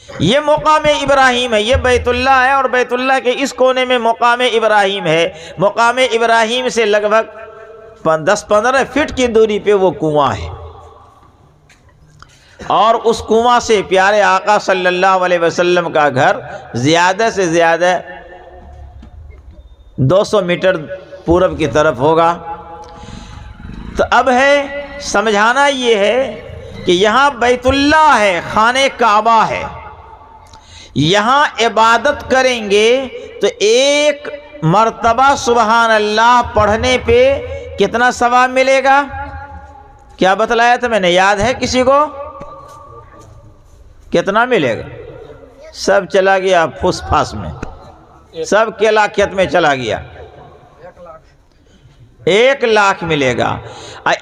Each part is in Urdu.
یہ مقام ابراہیم ہے، یہ بیت اللہ ہے، اور بیت اللہ کے اس کونے میں مقام ابراہیم ہے۔ مقام ابراہیم سے لگ بھگ 10-15 فٹ کی دوری پہ وہ کنواں ہے، اور اس کنواں سے پیارے آقا صلی اللہ علیہ وسلم کا گھر زیادہ سے زیادہ 200 میٹر پورب کی طرف ہوگا۔ تو اب ہے سمجھانا یہ ہے کہ یہاں بیت اللہ ہے، خانہ کعبہ ہے، یہاں عبادت کریں گے تو ایک مرتبہ سبحان اللہ پڑھنے پہ کتنا ثواب ملے گا؟ کیا بتلایا تھا میں نے، یاد ہے کسی کو؟ کتنا ملے گا؟ سب چلا گیا پھوس پھاس میں، سب کیلا کھیت میں چلا گیا۔ 1 لاکھ ملے گا۔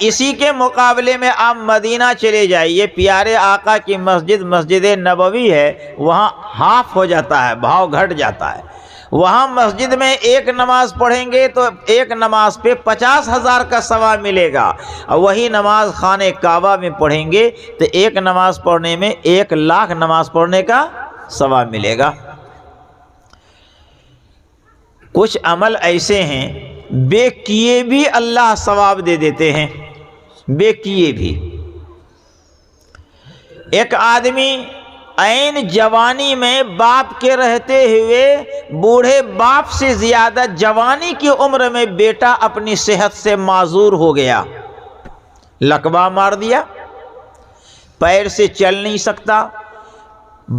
اسی کے مقابلے میں آپ مدینہ چلے جائیے، پیارے آقا کی مسجد مسجد نبوی ہے، وہاں ہاف ہو جاتا ہے، بھاؤ گھٹ جاتا ہے۔ وہاں مسجد میں ایک نماز پڑھیں گے تو ایک نماز پہ 50,000 کا ثواب ملے گا، اور وہی نماز خانہ کعبہ میں پڑھیں گے تو ایک نماز پڑھنے میں 1 لاکھ نماز پڑھنے کا ثواب ملے گا۔ کچھ عمل ایسے ہیں بے کیے بھی اللہ ثواب دے دیتے ہیں، بے کیے بھی۔ ایک آدمی عین جوانی میں باپ کے رہتے ہوئے بوڑھے باپ سے زیادہ جوانی کی عمر میں بیٹا اپنی صحت سے معذور ہو گیا، لقبہ مار دیا، پیر سے چل نہیں سکتا،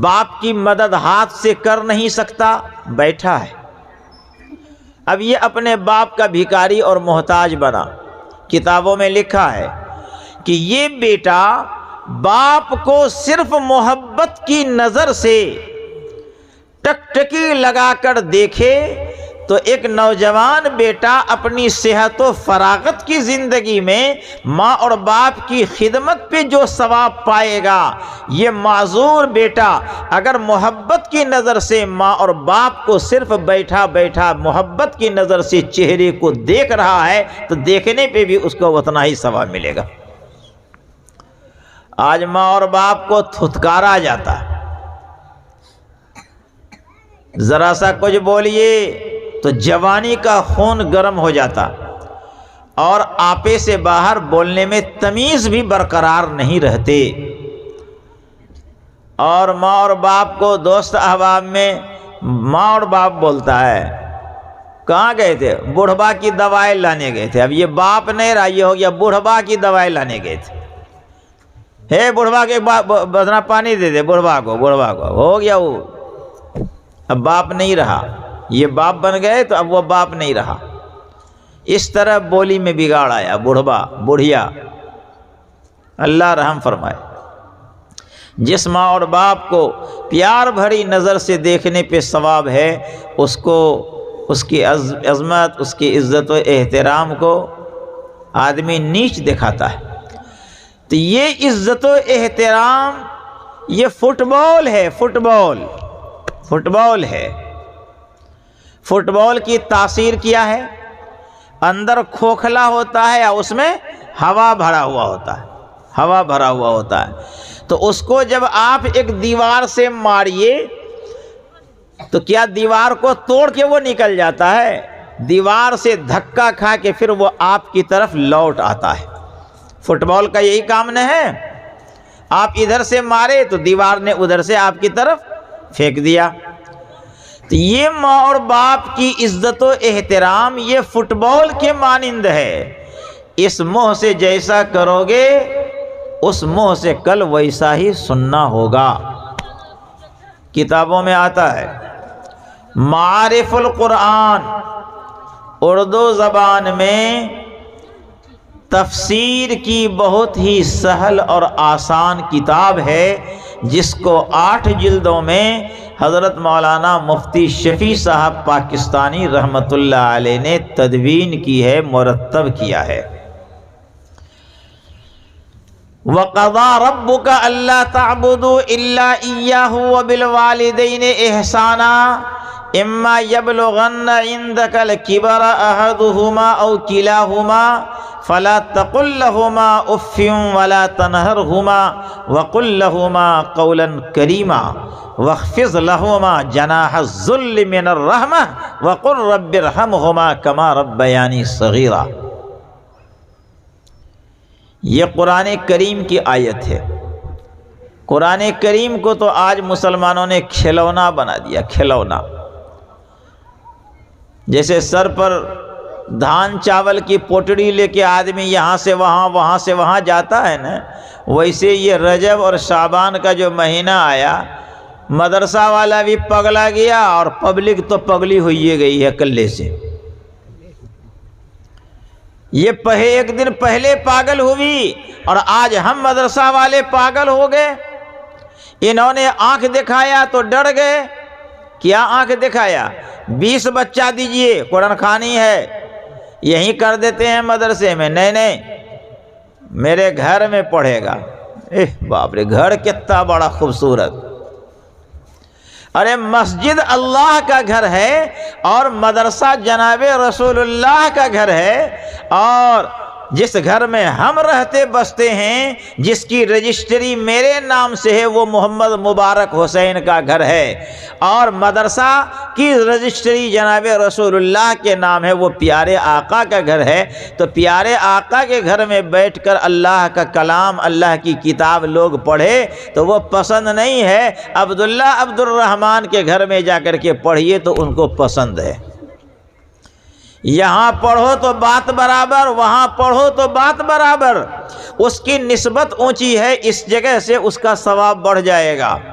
باپ کی مدد ہاتھ سے کر نہیں سکتا، بیٹھا ہے۔ اب یہ اپنے باپ کا بھکاری اور محتاج بنا۔ کتابوں میں لکھا ہے کہ یہ بیٹا باپ کو صرف محبت کی نظر سے ٹکٹکی لگا کر دیکھے تو ایک نوجوان بیٹا اپنی صحت و فراغت کی زندگی میں ماں اور باپ کی خدمت پہ جو ثواب پائے گا، یہ معذور بیٹا اگر محبت کی نظر سے ماں اور باپ کو صرف بیٹھا بیٹھا محبت کی نظر سے چہرے کو دیکھ رہا ہے تو دیکھنے پہ بھی اس کو اتنا ہی ثواب ملے گا۔ آج ماں اور باپ کو تھتکارا جاتا ہے، ذرا سا کچھ بولیے تو جوانی کا خون گرم ہو جاتا، اور آپے سے باہر بولنے میں تمیز بھی برقرار نہیں رہتے۔ اور ماں اور باپ کو دوست احباب میں ماں اور باپ بولتا ہے، کہاں گئے تھے؟ بوڑھبا کی دوائی لانے گئے تھے۔ اب یہ باپ نہیں رہا، یہ ہو گیا بوڑھبا کی دوائی لانے گئے تھے۔ ہے بوڑھبا کے بدنا پانی دے دے بوڑھبا کو ہو گیا وہ، اب باپ نہیں رہا، یہ باپ بن گئے تو اب وہ باپ نہیں رہا۔ اس طرح بولی میں بگاڑ آیا، بوڑھبا بوڑھیا، اللہ رحم فرمائے۔ جس ماں اور باپ کو پیار بھری نظر سے دیکھنے پہ ثواب ہے، اس کو اس کی عظمت، اس کی عزت و احترام کو آدمی نیچ دکھاتا ہے۔ تو یہ عزت و احترام یہ فٹ بال ہے، فٹ بال ہے۔ فٹ بال کی تاثیر کیا ہے؟ اندر کھوکھلا ہوتا ہے یا اس میں ہوا بھرا ہوا ہوتا ہے، تو اس کو جب آپ ایک دیوار سے ماریے تو کیا دیوار کو توڑ کے وہ نکل جاتا ہے؟ دیوار سے دھکا کھا کے پھر وہ آپ کی طرف لوٹ آتا ہے۔ فٹ بال کا یہی کام نہ ہے، آپ ادھر سے مارے تو دیوار نے ادھر سے آپ کی طرف پھینک دیا۔ تو یہ ماں اور باپ کی عزت و احترام یہ فٹ بال کے مانند ہے، اس منہ سے جیسا کرو گے اس منہ سے کل ویسا ہی سننا ہوگا۔ کتابوں میں آتا ہے معارف القرآن اردو زبان میں تفسیر کی بہت ہی سہل اور آسان کتاب ہے، جس کو 8 جلدوں میں حضرت مولانا مفتی شفیع صاحب پاکستانی رحمت اللہ علیہ نے تدوین کی ہے، مرتب کیا ہے۔ وَقَضَى رَبُّكَ أَلَّا تَعْبُدُوا إِلَّا إِيَّاهُ وَبِالْوَالِدَيْنِ إِحْسَانًا إِمَّا يَبْلُغَنَّ عِندَكَ الْكِبَرَ أَحَدُهُمَا أَوْ كِلَاهُمَا فلا تقل لهما اف ولا تنهرهما وقل لهما قولا کریما واخفض لهما جناح الذل من الرحمة وقل رب ارحمهما كما ربياني صغيرا۔ یہ قرآن کریم کی آیت ہے۔ قرآن کریم کو تو آج مسلمانوں نے کھلونا بنا دیا، کھلونا۔ جیسے سر پر دھان چاول کی پوٹڑی لے کے آدمی یہاں سے وہاں، وہاں سے وہاں جاتا ہے نا، ویسے یہ رجب اور شعبان کا جو مہینہ آیا، مدرسہ والا بھی پگلا گیا اور پبلک تو پگلی ہوئی گئی ہے کلے سے۔ یہ ایک دن پہلے پاگل ہوئی اور آج ہم مدرسہ والے پاگل ہو گئے۔ انہوں نے آنکھ دکھایا تو ڈر گئے۔ کیا آنکھ دکھایا؟ 20 بچہ دیجئے، قرآن خوانی ہے، یہیں کر دیتے ہیں مدرسے میں۔ نہیں نہیں، میرے گھر میں پڑھے گا۔ باپ رے، گھر کتنا بڑا خوبصورت! ارے مسجد اللہ کا گھر ہے اور مدرسہ جناب رسول اللہ کا گھر ہے، اور جس گھر میں ہم رہتے بستے ہیں، جس کی رجسٹری میرے نام سے ہے، وہ محمد مبارک حسین کا گھر ہے، اور مدرسہ کی رجسٹری جناب رسول اللہ کے نام ہے، وہ پیارے آقا کا گھر ہے۔ تو پیارے آقا کے گھر میں بیٹھ کر اللہ کا کلام، اللہ کی کتاب لوگ پڑھے تو وہ پسند نہیں ہے۔ عبداللہ عبد الرحمن کے گھر میں جا کر کے پڑھیے تو ان کو پسند ہے۔ یہاں پڑھو تو بات برابر، وہاں پڑھو تو بات برابر، اس کی نسبت اونچی ہے، اس جگہ سے اس کا ثواب بڑھ جائے گا۔